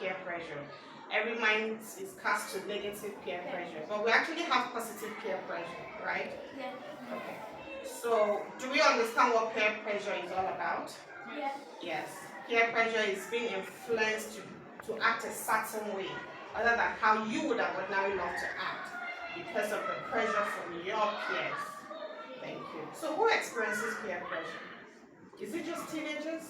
peer pressure. Every mind is cast to negative peer pressure, but we actually have positive peer pressure, right? Yeah. Okay. So, do we understand what peer pressure is all about? Yeah. Yes. Peer pressure is being influenced to act a certain way, other than how you would have ordinarily loved to act, because of the pressure from your peers. Thank you. So, who experiences peer pressure? Is it just teenagers?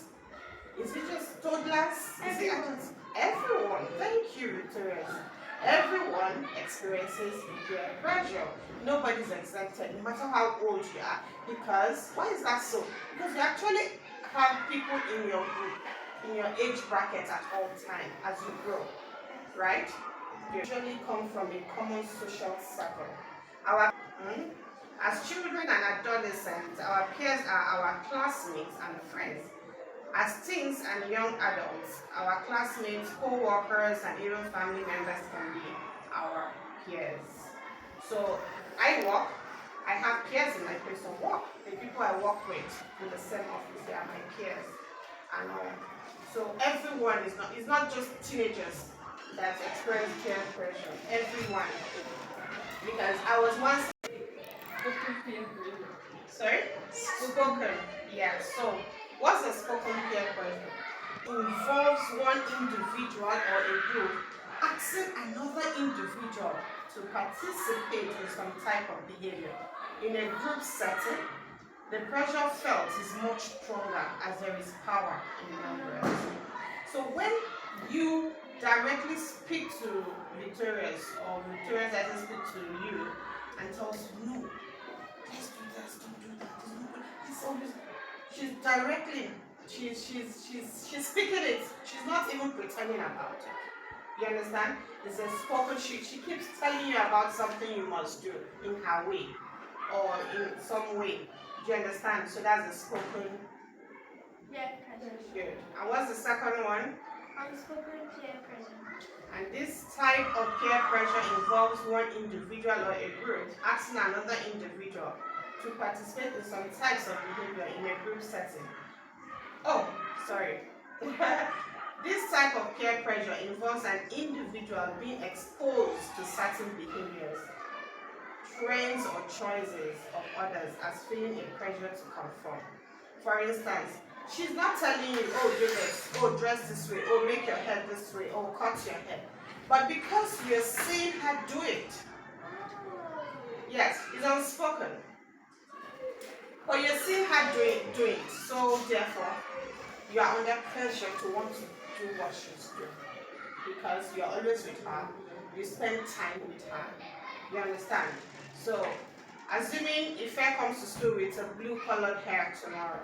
Is it just toddlers? Everyone. Everyone. Thank you, Victoria. Everyone experiences peer pressure. Nobody's exempted, no matter how old you are. Because, why is that so? Because you actually have people in your group, in your age bracket at all times as you grow, right? You usually come from a common social circle. As children and adolescents, our peers are our classmates and friends. As teens and young adults, our classmates, co-workers, and even family members can be our peers. So I have peers in my place of work. The people I work with in the same office, they are my peers. And so everyone it's not just teenagers that experience peer pressure. Everyone. Because I was once sorry? Spoken. Yeah, so what's a spoken peer pressure? Involves one individual or a group asking another individual to participate in some type of behavior. In a group setting, the pressure felt is much stronger as there is power in numbers. So when you directly speak to Victorious, or Victorious doesn't speak to you and tells you, no, let's do this, don't do that, it's always, she's directly, she's speaking it, she's not even pretending about it. You understand? It's a spoken, she keeps telling you about something you must do in her way or in some way. Do you understand? So that's a spoken. Yeah, I do. Good. And what's the second one? Unspoken peer pressure. And this type of peer pressure involves one individual or a group asking another individual to participate in some types of behavior in a group setting. Oh, sorry. This type of peer pressure involves an individual being exposed to certain behaviors, trends, or choices of others as feeling a pressure to conform. For instance, she's not telling you, oh, do this, oh, dress this way, oh, make your hair this way, oh, cut your hair. But because you're seeing her do it, yes, it's unspoken. But you're seeing her do it, so therefore, you are under pressure to want to do what she's doing. Because you're always with her, you spend time with her. You understand? So, assuming if I comes to school with a blue-colored hair tomorrow,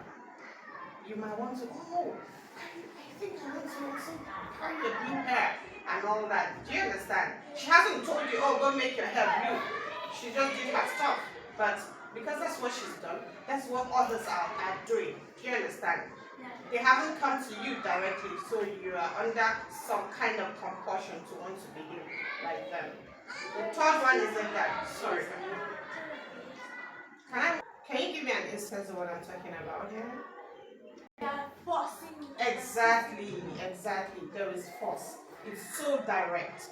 you might want to, oh, I think I want to also carry your blue hair and all that. Do you understand? She hasn't told you, oh, go make your hair blue. She just did her stuff. But because that's what she's done, that's what others are doing. Do you understand? They haven't come to you directly, so you are under some kind of compulsion to want to behave like them. The third one is that, sorry. Can you give me an instance of what I'm talking about here? Yeah, forcing. Exactly. There is force. It's so direct.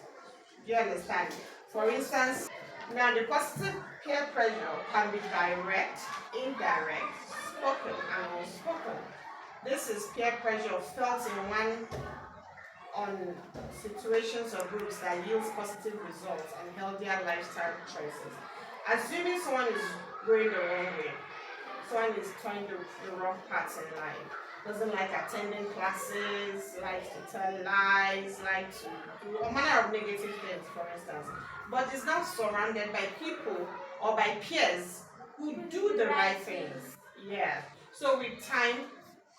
Do you understand? For instance, now the positive peer pressure can be direct, indirect, spoken, and unspoken. This is peer pressure felt on situations or groups that yields positive results and healthier lifestyle choices. Assuming someone is going the wrong way, someone is trying the wrong path in life, doesn't like attending classes, likes to tell lies, likes to do a manner of negative things, for instance, but is now surrounded by people or by peers who do the right things. Yeah. So with time,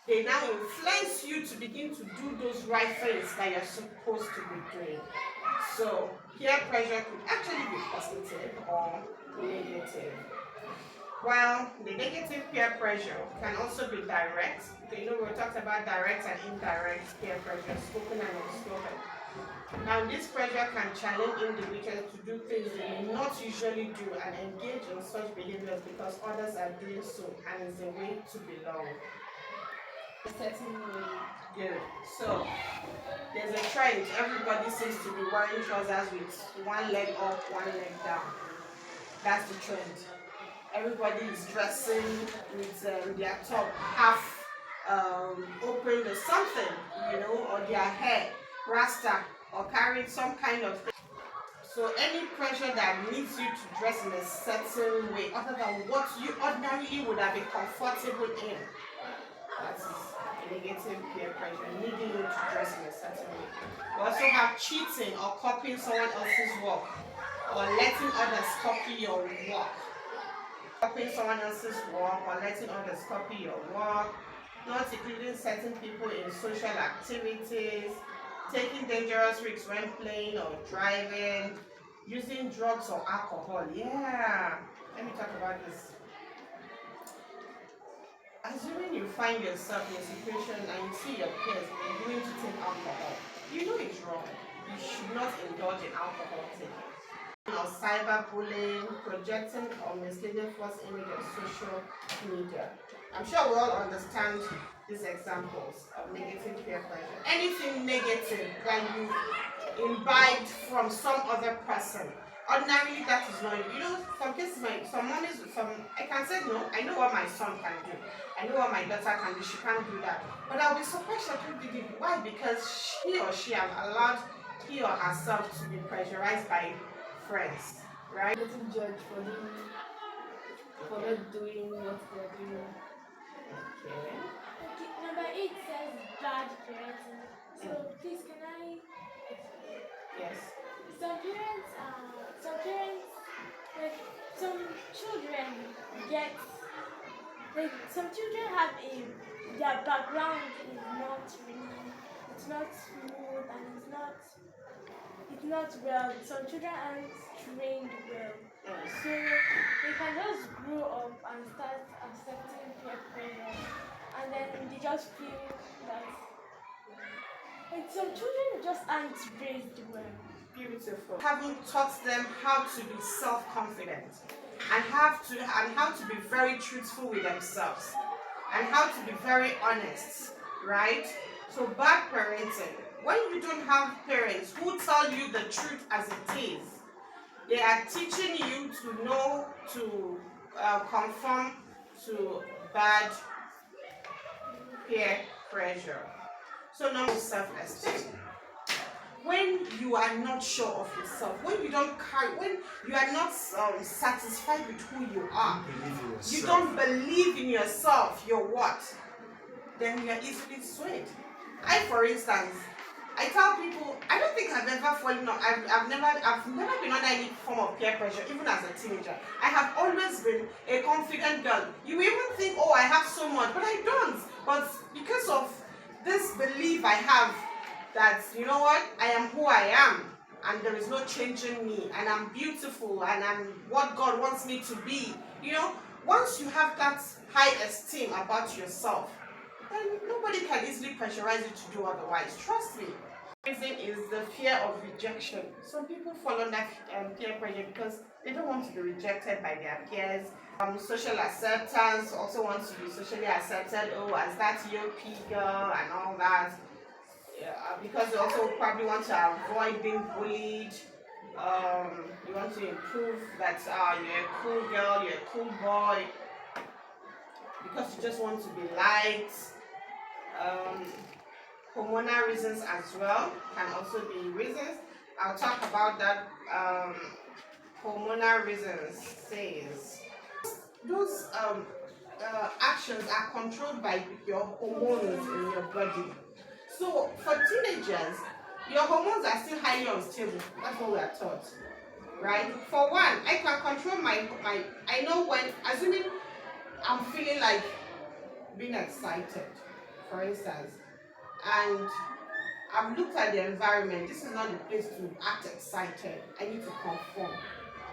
they now influence you to begin to do those right things that you're supposed to be doing. So peer pressure could actually be positive or negative. While the negative peer pressure can also be direct. You know, we talked about direct and indirect peer pressure, spoken and unspoken. Now, this pressure can challenge individuals to do things they may not usually do and engage in such behaviors because others are doing so and is a way to belong. A certain way. Good. So there's a trend. Everybody seems to be wearing trousers with one leg up, one leg down. That's the trend. Everybody is dressing with their top half open or something, or their hair rasta or carrying some kind of thing. So any pressure that needs you to dress in a certain way, other than what you ordinarily would have been comfortable in, that is negative peer pressure, needing you to dress in a certain way. We also have cheating or copying someone else's work, or letting others copy your work. Copying someone else's work or letting others copy your work, not including certain people in social activities, taking dangerous risks when playing or driving, using drugs or alcohol. Yeah, let me talk about this. Assuming you find yourself in a situation and you see your peers beginning to take alcohol, you know it's wrong. You should not indulge in alcohol taking. Or cyberbullying, projecting or misleading false image on social media. I'm sure we all understand these examples of negative peer pressure. Anything negative that you imbibed from some other person. Ordinarily, that is not, some cases, some mommies, I can say no, I know what my son can do. I know what my daughter can do, she can't do that. But I'll be surprised she did it. Why? Because he or she has allowed he or herself to be pressurized by friends, right? Getting judged for not doing what they're doing. Okay. Okay, number 8 says bad parenting. So please can I explain? Yes. Some parents, like some children get, like some children have their background is not really, it's not smooth and it's not well. Some children aren't trained well. So they can just grow up and start accepting peer pressure, and then they just feel that, like, some children just aren't raised well. Beautiful. Haven't taught them how to be self-confident and how to be very truthful with themselves and how to be very honest, right? So bad parenting. When you don't have parents who tell you the truth as it is, they are teaching you to know to conform to bad peer pressure. So no self-esteem. When you are not sure of yourself, when you are not satisfied with who you are, you don't believe in yourself, you're what? Then you are easily swayed. For instance, I tell people, I don't think I've ever fallen off. I've never been under any form of peer pressure, even as a teenager. I have always been a confident girl. You even think, oh, I have so much, but I don't. But because of this belief I have that, you know what, I am who I am, and there is no changing me, and I'm beautiful, and I'm what God wants me to be. Once you have that high esteem about yourself, then nobody can easily pressurize you to do otherwise. Trust me. Reason is the fear of rejection. Some people fall under peer pressure because they don't want to be rejected by their peers. Social acceptance, also want to be socially accepted. Oh, as that UP girl and all that. Because they also probably want to avoid being bullied. You want to improve that you're a cool girl, you're a cool boy. Because you just want to be liked. Hormonal reasons as well can also be reasons. I'll talk about that. Hormonal reasons says those actions are controlled by your hormones in your body. So for teenagers, your hormones are still highly unstable. That's what we are taught, right? For one, I can control my. I know when, assuming I'm feeling like being excited, for instance, and I've looked at the environment. This is not the place to act excited. I need to conform.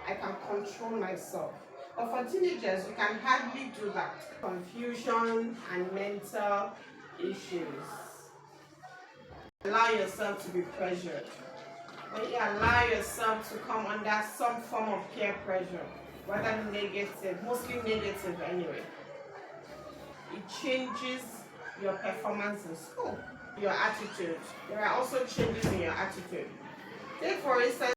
I can control myself. But for teenagers, you can hardly do that. Confusion and mental issues. Allow yourself to be pressured. When you allow yourself to come under some form of peer pressure, whether negative, mostly negative anyway, it changes your performance in school, your attitude. There are also changes in your attitude. Take for instance